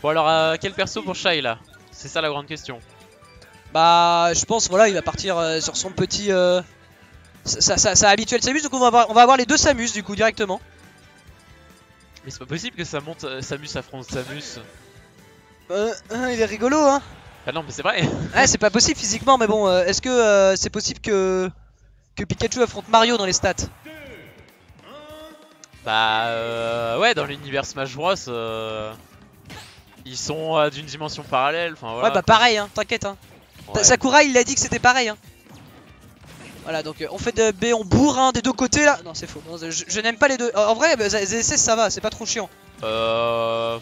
Bon alors quel perso pour Shai là? C'est ça la grande question. Bah je pense voilà il va partir sur son petit ça habituel Samus, donc on va avoir les deux Samus du coup directement. Mais c'est pas possible que ça monte Samus affronte Samus. Il est rigolo hein. Ah non mais c'est vrai. Ouais c'est pas possible physiquement mais bon est-ce que c'est possible que Pikachu affronte Mario dans les stats? Bah ouais dans l'univers Smash Bros ils sont d'une dimension parallèle, enfin voilà. Ouais bah pareil hein, t'inquiète hein. Ouais. Sakura il a dit que c'était pareil hein. Voilà donc on fait de B, on bourre hein, des deux côtés là. Non c'est faux, non, je n'aime pas les deux. En vrai ZSS ça va, c'est pas trop chiant. Ouais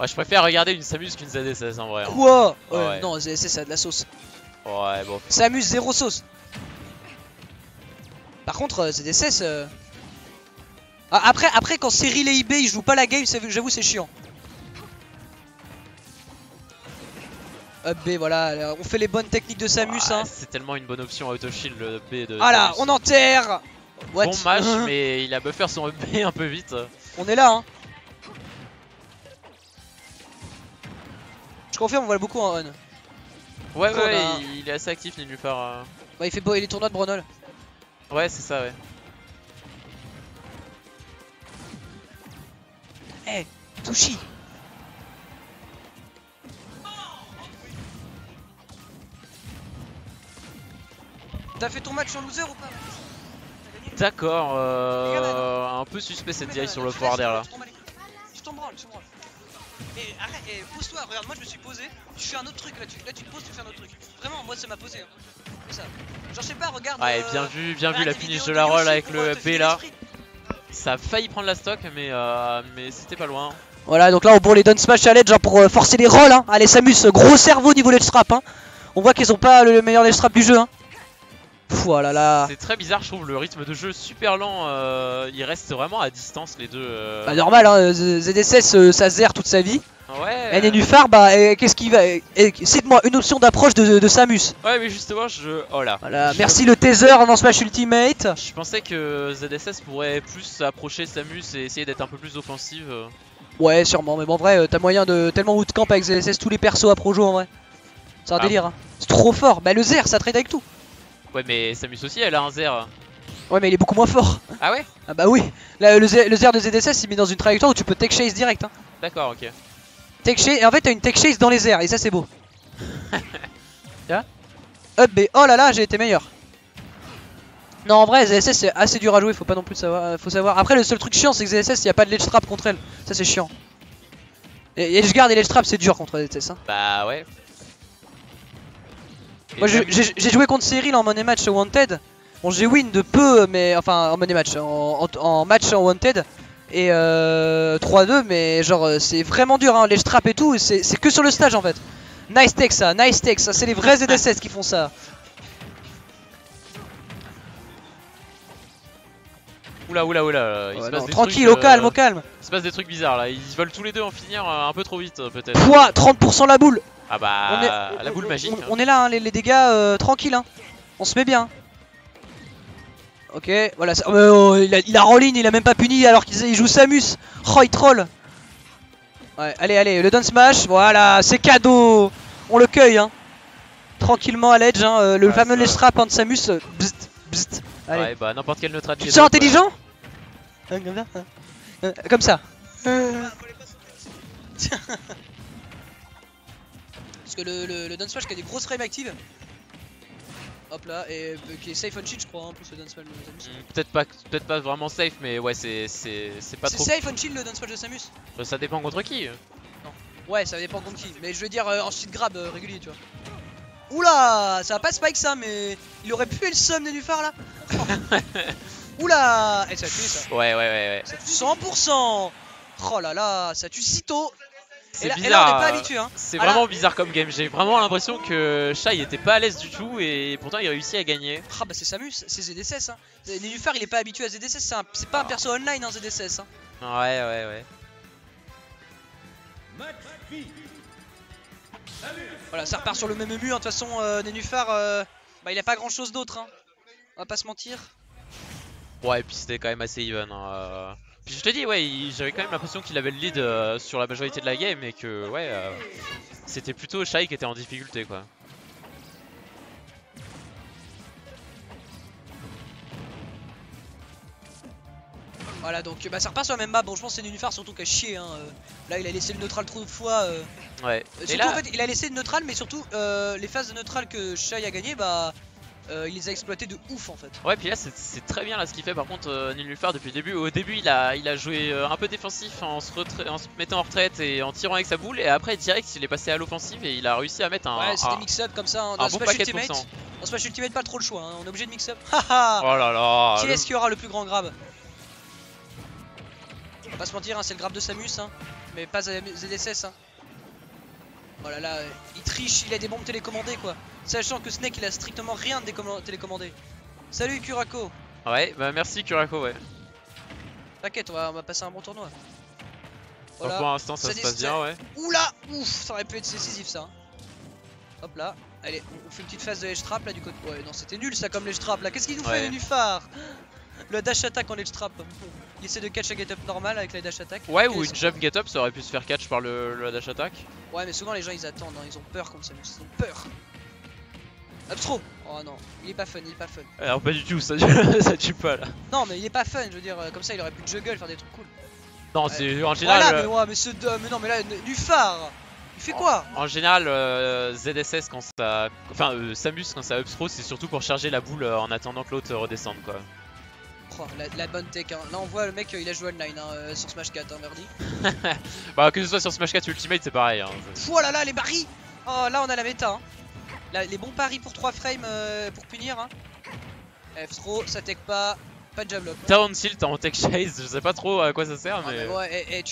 je préfère regarder une Samus qu'une ZSS en vrai. Hein. Quoi ouais. Non ZSS ça a de la sauce. Ouais bon. Samus zéro sauce. Par contre ZSS après quand Cyril et IB ils jouent pas la game, j'avoue c'est chiant. Up B voilà, on fait les bonnes techniques de Samus hein. C'est tellement une bonne option auto shield le B de Voilà, Samus. on enterre. What? Bon match mais il a buffer son B un peu vite. On est là hein. Je confirme on voit beaucoup en on. Ouais il est assez actif Nénuphar. Bah il fait beau les tournois de Brunel. Ouais c'est ça ouais. Eh hey, Touchi. T'as fait ton match en loser ou pas? D'accord, un peu suspect cette DI sur le forward air là. Tu t'en branles, Et arrête, pose-toi, regarde, moi je me suis posé, je fais un autre truc là, tu te poses, tu fais un autre truc. Vraiment, moi ça m'a posé. Hein. C'est ça. Genre, je sais pas, regarde. Ouais, bien vu la finish de la roll avec le B là. Ça a failli prendre la stock, mais c'était pas loin. Voilà, donc là on bourre les down smash challenge genre pour forcer les rolls. Hein. Allez, Samus, gros cerveau niveau ledge strap. Hein. On voit qu'ils ont pas le meilleur ledge strap du jeu. Hein. Voilà là. C'est très bizarre, je trouve le rythme de jeu super lent. Il reste vraiment à distance les deux. Bah, normal, hein, ZSS ça zère toute sa vie. Ouais. Nénuphar, bah qu'est-ce qu'il va. Cite-moi une option d'approche de Samus. Ouais, mais justement, oh là. Voilà, merci le taser dans Smash Ultimate. Je pensais que ZSS pourrait plus approcher Samus et essayer d'être un peu plus offensive. Ouais, sûrement, mais bon, en vrai, t'as moyen de tellement outcamp avec ZSS tous les persos à Projo en vrai. C'est un délire, hein. C'est trop fort. Bah, le Zer ça trade avec tout. Ouais, mais Samus aussi, elle a un Zer. Ouais, mais il est beaucoup moins fort. Ah ouais? Ah bah oui. Là, le Zer de ZSS il met dans une trajectoire où tu peux tech chase direct. Hein. D'accord, ok. Tech chase, et en fait, t'as une tech chase dans les airs, et ça, c'est beau. Tiens. Up B. Oh là là, j'ai été meilleur. Non, en vrai, ZSS c'est assez dur à jouer, faut pas non plus savoir. Faut savoir. Après, le seul truc chiant, c'est que ZSS y a pas de ledge trap contre elle. Ça, c'est chiant. Et Edgeguard et ledge trap, c'est dur contre ZSS. Hein. Bah ouais. Moi, j'ai joué contre Cyril en money match Wanted. Bon, j'ai win de peu, mais enfin, en money match. En match en Wanted. Et 3-2, mais genre, c'est vraiment dur, hein. Ledge trap et tout. C'est que sur le stage en fait. Nice tech, ça, nice tech. Ça, c'est les vrais ZSS qui font ça. Oula, il se passe des tranquille, trucs, au calme, au calme. Il se passe des trucs bizarres là, ils veulent tous les deux en finir un peu trop vite peut-être. Pouah, 30% la boule. Ah bah, la boule magique. On est là, hein, les dégâts, tranquille. Hein. On se met bien. Ok, voilà. Il a roll-in, il a même pas puni alors qu'il joue Samus. Oh, il troll. Ouais, allez, le down smash. Voilà, c'est cadeau. On le cueille. Hein. Tranquillement à l'edge. Hein, le fameux ledge trap de Samus. Bzzt, bzzt. Allez. Ouais, bah n'importe quel neutralité. Tu te sens intelligent? Comme ça. Parce que le down smash qui a des grosses frames actives. Hop là, et qui est safe on cheat je crois, en plus le down smash de Samus. Peut-être pas vraiment safe, mais ouais, c'est pas trop. C'est safe on cheat le down smash de Samus? Ça dépend contre qui. Non. Ouais, ça dépend contre qui, mais je veux dire en cheat grab régulier, tu vois. Oula, ça va pas spike ça, mais il aurait pu le sum Nénuphar là. Oula, et ça a tué ça. Ouais. Ça tue 100%. Oh là là, ça tue si tôt. C'est bizarre. Et là, on n'est pas habitué. Hein. C'est vraiment bizarre comme game. J'ai vraiment l'impression que Shai était pas à l'aise du tout et pourtant il réussit à gagner. Ah bah c'est Samus, c'est ZSS. Hein. Nénuphar il est pas habitué à ZSS, c'est pas un perso online hein, ZSS. Hein. Ouais. Voilà, ça repart sur le même mur. De toute façon, Nénuphar, bah, il a pas grand chose d'autre. Hein. On va pas se mentir. Ouais, et puis c'était quand même assez even. Hein. Puis je te dis, ouais, j'avais quand même l'impression qu'il avait le lead sur la majorité de la game et que, ouais, c'était plutôt Shai qui était en difficulté, quoi. Voilà, donc bah, ça repart sur la même map. Bon, je pense que c'est Nénuphar surtout qui a chié. Hein. Là, il a laissé le neutral trop de fois. Ouais. Surtout, là... en fait, il a laissé le neutral, mais surtout les phases de neutral que Shai a gagné, bah. Il les a exploités de ouf en fait. Ouais, puis là c'est très bien là ce qu'il fait. Par contre, Nénuphar depuis le début. Au début, il a joué un peu défensif en se mettant en retraite et en tirant avec sa boule. Et après, direct, il est passé à l'offensive et il a réussi à mettre un. Ouais, c'était mix-up comme ça. Hein, un bon paquet de pourcents. Dans Smash Ultimate, pas trop le choix. Hein, on est obligé de mix-up. Oh là là. Qui est-ce qui aura le plus grand grab? On va pas se mentir, hein, c'est le grab de Samus. Hein, mais pas ZSS. Hein. Oh là là, il triche, il a des bombes télécommandées quoi. Sachant que Snake il a strictement rien de télécommandé. Salut Kurako. Ouais, bah merci Kurako, ouais. T'inquiète, on va passer un bon tournoi. Voilà. Pour l'instant ça se passe bien, ouais. Oula, ouf, ça aurait pu être décisif ça. Hop là, allez, on fait une petite phase de edge trap là du côté. Ouais, non, c'était nul ça comme l'edge trap là. Qu'est-ce qu'il nous fait le Nénuphar? Le dash attack en edge trap. Il essaie de catch un get up normal avec la dash attack. Ouais, ou une jump get up, ça aurait pu se faire catch par le dash attack. Ouais, mais souvent les gens ils attendent, hein, ils ont peur comme ça, ils ont peur. Upstro. Oh non, il est pas fun, il est pas fun. Alors pas du tout, ça tue pas là. Non, mais il est pas fun, je veux dire, comme ça il aurait pu juggle, faire des trucs cool. Non, ouais. c'est en général. Voilà, mais, ouais, mais non, mais là, Nénuphar, il fait quoi? En général, ZSS quand ça. Enfin, Samus quand ça upstro, c'est surtout pour charger la boule en attendant que l'autre redescende quoi. Oh, la bonne tech, hein. Là on voit le mec il a joué online hein, sur Smash 4, hein, Verdi. Bah, que ce soit sur Smash 4 Ultimate, c'est pareil. Hein. Oh là là, les barils. Oh là, on a la méta. Hein. Là, les bons paris pour 3 frames pour punir. Hein. F-throw, ça tech pas. Pas de jab lock. Down tilt en tech chase, je sais pas trop à quoi ça sert, mais. Ah, ouais,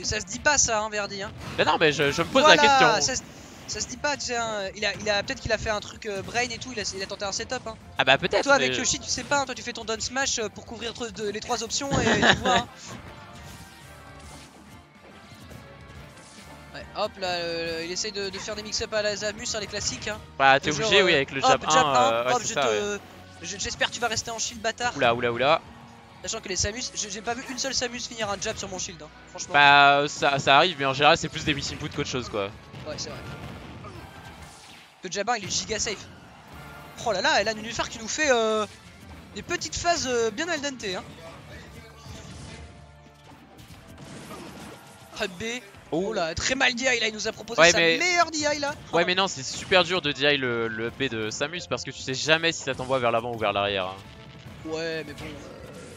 ça se dit pas ça, hein, Verdi. Hein. Mais non, mais je me pose voilà, la question. Ça se dit pas, tu sais, hein, peut-être qu'il a fait un truc brain et tout, il a tenté un setup. Hein. Ah bah peut-être. Toi avec Yoshi, tu sais pas, hein, toi tu fais ton down smash pour couvrir les 3 options et tu vois. Hein. Ouais, hop là, il essaye de faire des mix-up à la Samus, hein, les classiques. Hein. Bah t'es obligé, oui, avec le jab 1. Hop, j'espère que tu vas rester en shield bâtard. Oula. Sachant que les Samus, j'ai pas vu une seule Samus finir un jab sur mon shield, hein, franchement. Bah ça arrive, mais en général c'est plus des missing input qu'autre chose quoi. Ouais, c'est vrai. Le jab 1 il est giga safe. Oh là là, et là Nénuphar qui nous fait des petites phases bien al dente. Hein. Hut B. Oh là, très mal DI là, il nous a proposé sa meilleure DI là. Ouais, mais non, c'est super dur de DI le B de Samus parce que tu sais jamais si ça t'envoie vers l'avant ou vers l'arrière. Hein. Ouais, mais bon,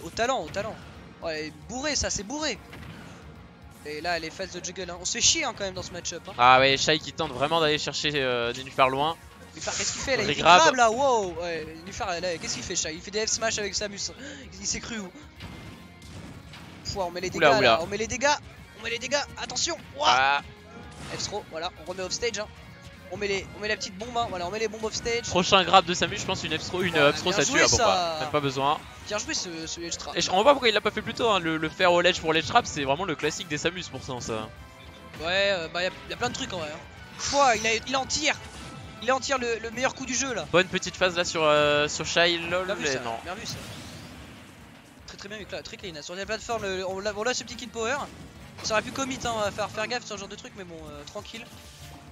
au talent. Ouais, bourré ça, c'est bourré. Et là, les phases de juggle, hein. On se fait chier hein, quand même dans ce match-up. Hein. Ah ouais, Shai qui tente vraiment d'aller chercher Nénuphar loin. Nénuphar, qu'est-ce qu'il fait là? Il fait grab là, wow. Ouais, Nénuphar, qu'est-ce qu'il fait Shai? Il fait des F-smash avec Samus. Il s'est cru où? On met les dégâts là, on met les dégâts, attention. Ah. F-throw, voilà, on remet off stage. Hein. On met la petite bombe, hein. Voilà, on met les bombes off stage. Prochain grab de Samus, je pense une F-throw, up-throw ça tue, bon bah, même pas besoin. Bien joué ce ledge trap. Et je comprends pas pourquoi il l'a pas fait plus tôt, hein. Le faire au ledge pour ledge trap, c'est vraiment le classique des Samus pourtant ça. Ouais, bah y a plein de trucs en vrai. Hein. Il en tire. Il en tire le meilleur coup du jeu là. Bonne petite phase là sur Shai, lol, bien vu, mais non. Bien vu ça. Très bien vu, très clean. Sur les plateformes, on l'a ce petit kill power. Ça aurait pu commit, hein, on va faire gaffe sur ce genre de truc, mais bon, tranquille.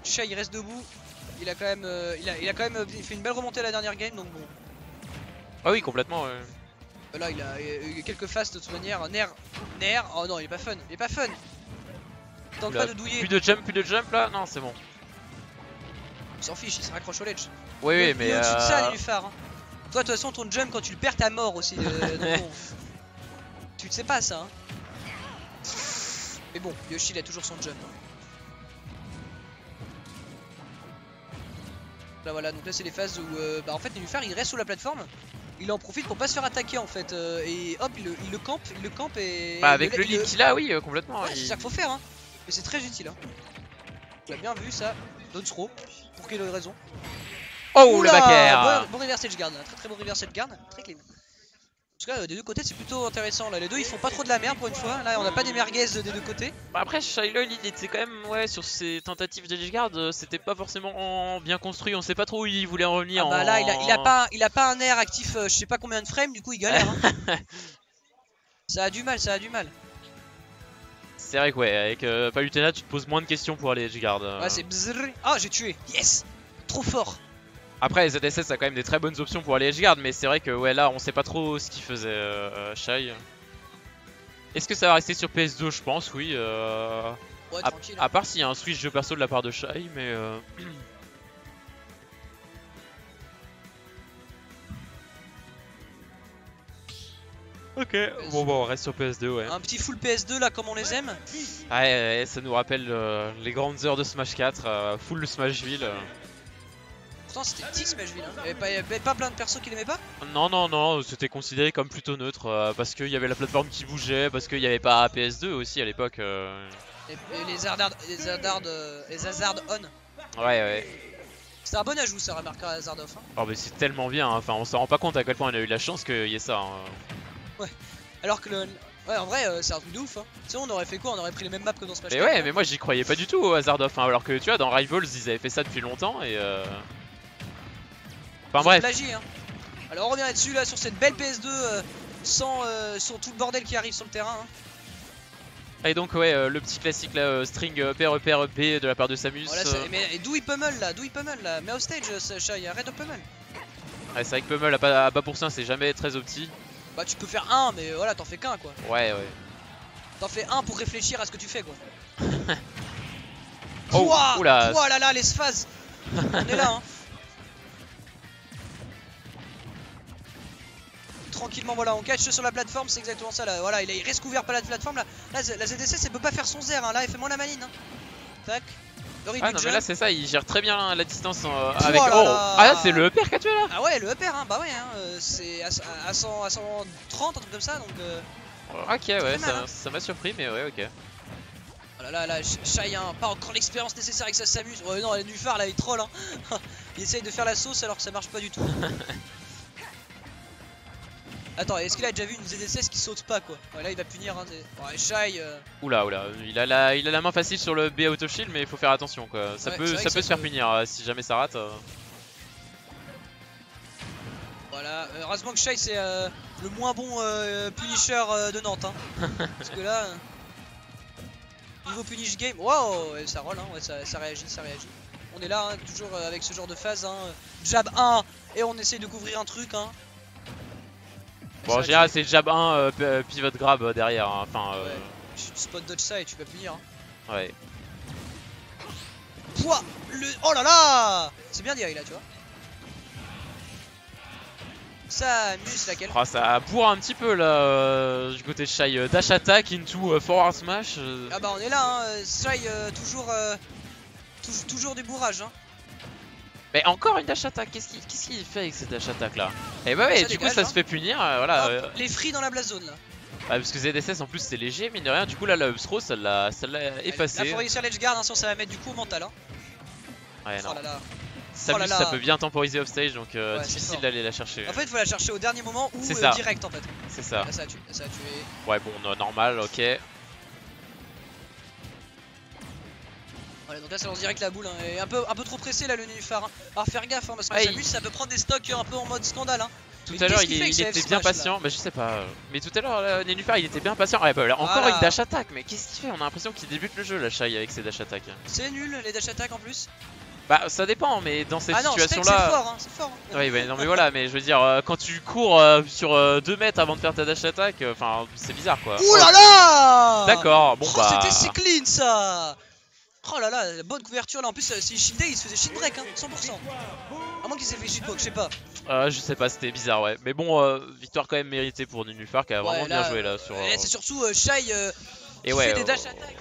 Shai il reste debout. Il a quand même, il fait une belle remontée la dernière game, donc bon. Ah oui, complètement. Là, il a eu quelques phases de toute manière. Nair. Oh non, il est pas fun. Il tente pas de douiller. Plus de jump là. Non, c'est bon. Il s'en fiche, il se raccroche au ledge. Oui, mais. Il est au-dessus de ça, Nénuphar. Hein. Toi, de toute façon, ton jump quand tu le perds, t'as mort aussi. Donc bon, tu ne sais pas ça. Hein. Mais bon, Yoshi il a toujours son jump. Hein. Là voilà, donc là c'est les phases où en fait Nénuphar il reste sous la plateforme. Il en profite pour pas se faire attaquer en fait et hop il le campe et... Bah avec le lead qu'il a, oui, complètement. Ouais, c'est ça qu'il faut faire hein. Mais c'est très utile hein. On a bien vu ça. Down throw. Pour quelle raison? Oh le back air. Bon reverse edge guard, très bon reverse edge guard, très clean. En tout cas des deux côtés c'est plutôt intéressant là. Les deux ils font pas trop de la merde pour une fois. Là on a pas des merguez des deux côtés. Bah après Shai-Lol il était quand même sur ses tentatives d'edge guard, c'était pas forcément bien construit, on sait pas trop où il voulait en revenir. Bah là il a pas un air actif je sais pas combien de frames, du coup il galère hein. Ça a du mal, ça a du mal. C'est vrai que ouais, avec Palutena, tu te poses moins de questions pour aller edgeguard. Ouais, c'est bzzz. Ah, j'ai tué. Yes. Trop fort. Après, ZSS a quand même des très bonnes options pour aller edgeguard, mais c'est vrai que ouais, là, on sait pas trop ce qu'il faisait, Shai. Est-ce que ça va rester sur PS2? Je pense, oui. Ouais, tranquille. À part s'il y a un switch de perso de la part de Shai, mais... Ok, bon, on reste sur PS2, ouais. Un petit full PS2 là, comme on les aime. Ouais, ça nous rappelle les grandes heures de Smash 4, full Smashville. Pourtant, c'était petit Smashville. Hein. Il y avait pas plein de persos qui l'aimaient pas? Non, c'était considéré comme plutôt neutre parce qu'il y avait la plateforme qui bougeait, parce qu'il n'y avait pas PS2 aussi à l'époque. Et les Hazard On. Ouais. C'était un bon ajout, ça, remarquera Hazard Off. Hein. Oh, mais c'est tellement bien, hein. Enfin, on s'en rend pas compte à quel point on a eu la chance qu'il y ait ça. Hein. Ouais, alors que le. Ouais, en vrai, c'est un truc de ouf. Hein. Sinon, on aurait fait quoi? On aurait pris les mêmes maps que dans Smash 4. Mais ouais, mais moi j'y croyais pas du tout au Hazard Off, hein, alors que tu vois, dans Rivals ils avaient fait ça depuis longtemps et. Enfin bref. Plagié, hein. Alors on revient là-dessus, là, sur cette belle PS2 sans tout le bordel qui arrive sur le terrain. Hein. Et donc, ouais, le petit classique là, string PR, EP, EP de la part de Samus. Voilà, mais d'où il pummel là, mets au stage, Shai, arrête de pummel. Ouais, c'est vrai que Pummel à bas pourcent c'est jamais très opti. Bah, tu peux faire un, mais voilà, t'en fais qu'un quoi. Ouais. T'en fais un pour réfléchir à ce que tu fais quoi. Oh, oula. Oh là là, les sphases. On est là, hein. Tranquillement, voilà, on catch sur la plateforme, c'est exactement ça là. Voilà, il reste couvert par la plateforme là. Là, la ZSS elle peut pas faire son zer, hein. Là, elle fait moins la maline. Hein. Tac. Ah non, mais là, c'est ça, il gère très bien la distance avec. Oh, là. Ah là, c'est le upper qu'a tué là. Ah ouais, le upper, hein. Bah ouais, hein. C'est à 130, un truc comme ça donc. Ok, ouais, mal, hein. ça m'a surpris, mais ouais, ok. Oh là là, Shai, hein, pas encore l'expérience nécessaire avec ça s'amuse. Ouais, non, du phare là, il troll. Hein. Il essaye de faire la sauce alors que ça marche pas du tout. Attends, est-ce qu'il a déjà vu une ZSS qui saute pas quoi? Ouais, là il va punir hein. Ouais, Shai. Oula, il a la main facile sur le B auto shield, mais il faut faire attention quoi. Ça ouais, peut se faire punir si jamais ça rate. Voilà, heureusement que Shai c'est le moins bon punisher de Nantes. Hein. Parce que là, niveau punish game, wow, ça roll, hein. Ouais, ça réagit. On est là, hein, toujours avec ce genre de phase. Hein. Jab 1 et on essaye de couvrir un truc. Hein. Bon, en général, c'est jab 1, pivot grab derrière. Hein. Enfin, ouais. Spot dodge ça et tu peux punir. Hein. Ouais. Pouah, oh là là, c'est bien direct là, tu vois. Ça amuse laquelle. Oh, ça bourre un petit peu là du côté de Shai. Dash attack into forward smash. Ah bah on est là, hein. Shai toujours du bourrage. Hein. Mais encore une dash attack, qu'est-ce qu'il fait avec cette dash attack là? Et bah ouais, du coup ça hein. se fait punir, voilà. Les free dans la blast zone là. Ah, parce que ZSS en plus c'est léger, mine de rien, du coup là la upthrow ça l'a effacé. Là faut réussir l'edge guard, hein, sinon ça va mettre du coup au mental. Hein. Ouais, non. Oh là là. Samus, ça peut bien temporiser offstage, donc difficile d'aller la chercher. En fait il faut la chercher au dernier moment ou direct en fait. C'est ça. Là ça a tué. Ouais bon, normal, ok. Voilà, donc là ça lance direct la boule, hein. Et un peu trop pressé là le nénuphar. Hein. Alors faire gaffe hein, parce que Samus ça peut prendre des stocks un peu en mode scandale. Hein. Tout à l'heure il était bien patient, bah je sais pas. Mais tout à l'heure Nénuphar il était bien patient. Ouais, bah, là, encore une dash attack, mais qu'est-ce qu'il fait? On a l'impression qu'il débute le jeu là, Shai, avec ses dash attack. C'est nul les dash attack en plus. Bah ça dépend, mais dans cette situation là. C'est fort, hein, c'est fort. Hein. Oui, bah, non mais voilà, mais je veux dire, quand tu cours sur 2 mètres avant de faire ta dash attack, enfin c'est bizarre quoi. Ouh là là. D'accord, bon bah. C'était si clean ça. Oh là là, la bonne couverture là. En plus, si shieldé, il se faisait shield break, hein, 100%. À moins qu'il s'est fait shield poke, je sais pas. Je sais pas, c'était bizarre, ouais. Mais bon, victoire quand même méritée pour Nénuphar qui a vraiment bien joué là. Sur, c'est surtout Shai qui fait des dash attack.